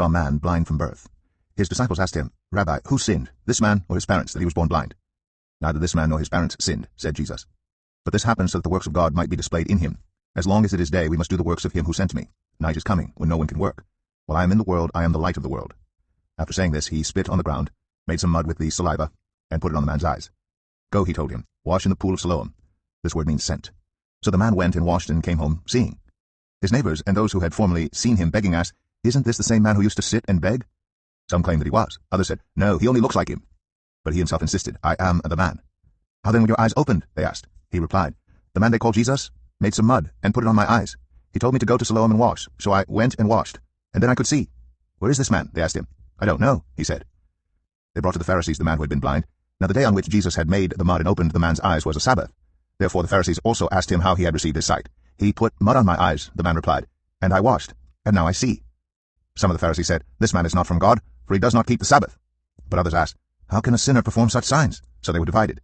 saw a man blind from birth. His disciples asked him, "Rabbi, who sinned, this man or his parents, that he was born blind?" "Neither this man nor his parents sinned," said Jesus. "But this happened so that the works of God might be displayed in him. As long as it is day, we must do the works of him who sent me. Night is coming, when no one can work. While I am in the world, I am the light of the world." After saying this, he spit on the ground, made some mud with the saliva, and put it on the man's eyes. "Go," he told him, "wash in the pool of Siloam." This word means sent. So the man went and washed and came home seeing. His neighbors and those who had formerly seen him begging asked, "Isn't this the same man who used to sit and beg?" Some claimed that he was. Others said, "No, he only looks like him." But he himself insisted, "I am the man." "How then were your eyes opened?" they asked. He replied, "The man they call Jesus made some mud and put it on my eyes. He told me to go to Siloam and wash, so I went and washed, and then I could see." "Where is this man?" they asked him. "I don't know," he said. They brought to the Pharisees the man who had been blind. Now the day on which Jesus had made the mud and opened the man's eyes was a Sabbath. Therefore the Pharisees also asked him how he had received his sight. "He put mud on my eyes," the man replied, "and I washed, and now I see." Some of the Pharisees said, "This man is not from God, for he does not keep the Sabbath." But others asked, "How can a sinner perform such signs?" So they were divided.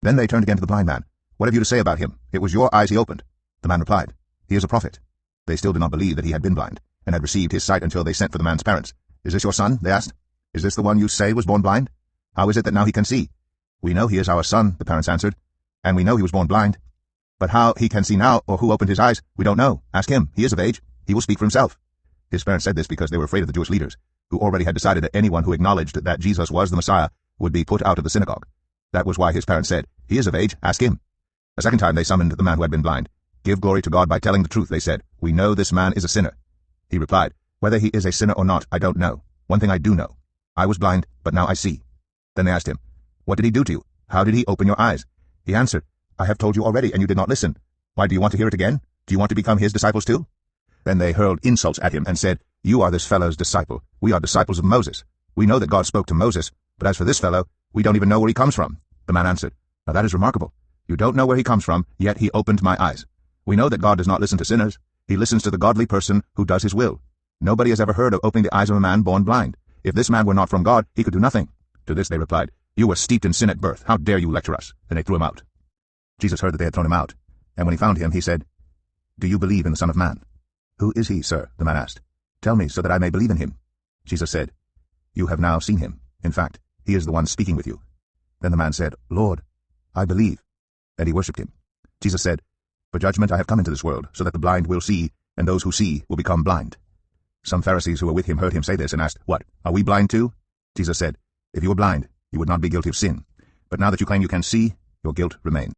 Then they turned again to the blind man. "What have you to say about him? It was your eyes he opened." The man replied, "He is a prophet." They still did not believe that he had been blind, and had received his sight until they sent for the man's parents. "Is this your son?" they asked. "Is this the one you say was born blind? How is it that now he can see?" "We know he is our son," the parents answered, "and we know he was born blind. But how he can see now, or who opened his eyes, we don't know. Ask him. He is of age. He will speak for himself." His parents said this because they were afraid of the Jewish leaders, who already had decided that anyone who acknowledged that Jesus was the Messiah would be put out of the synagogue. That was why his parents said, "He is of age. Ask him." A second time they summoned the man who had been blind. "Give glory to God by telling the truth," they said. "We know this man is a sinner." He replied, "Whether he is a sinner or not, I don't know. One thing I do know. I was blind, but now I see." Then they asked him, "What did he do to you? How did he open your eyes?" He answered, "I have told you already, and you did not listen. Why do you want to hear it again? Do you want to become his disciples too?" Then they hurled insults at him and said, "You are this fellow's disciple. We are disciples of Moses. We know that God spoke to Moses, but as for this fellow, we don't even know where he comes from." The man answered, "Now that is remarkable. You don't know where he comes from, yet he opened my eyes. We know that God does not listen to sinners. He listens to the godly person who does his will. Nobody has ever heard of opening the eyes of a man born blind. If this man were not from God, he could do nothing." To this they replied, "You were steeped in sin at birth. How dare you lecture us?" Then they threw him out. Jesus heard that they had thrown him out, and when he found him, he said, "Do you believe in the Son of Man?" "Who is he, sir?" the man asked. "Tell me, so that I may believe in him." Jesus said, "You have now seen him. In fact, he is the one speaking with you." Then the man said, "Lord, I believe." And he worshipped him. Jesus said, "For judgment I have come into this world, so that the blind will see, and those who see will become blind." Some Pharisees who were with him heard him say this and asked, "What, are we blind too?" Jesus said, "If you were blind, you would not be guilty of sin. But now that you claim you can see, your guilt remains."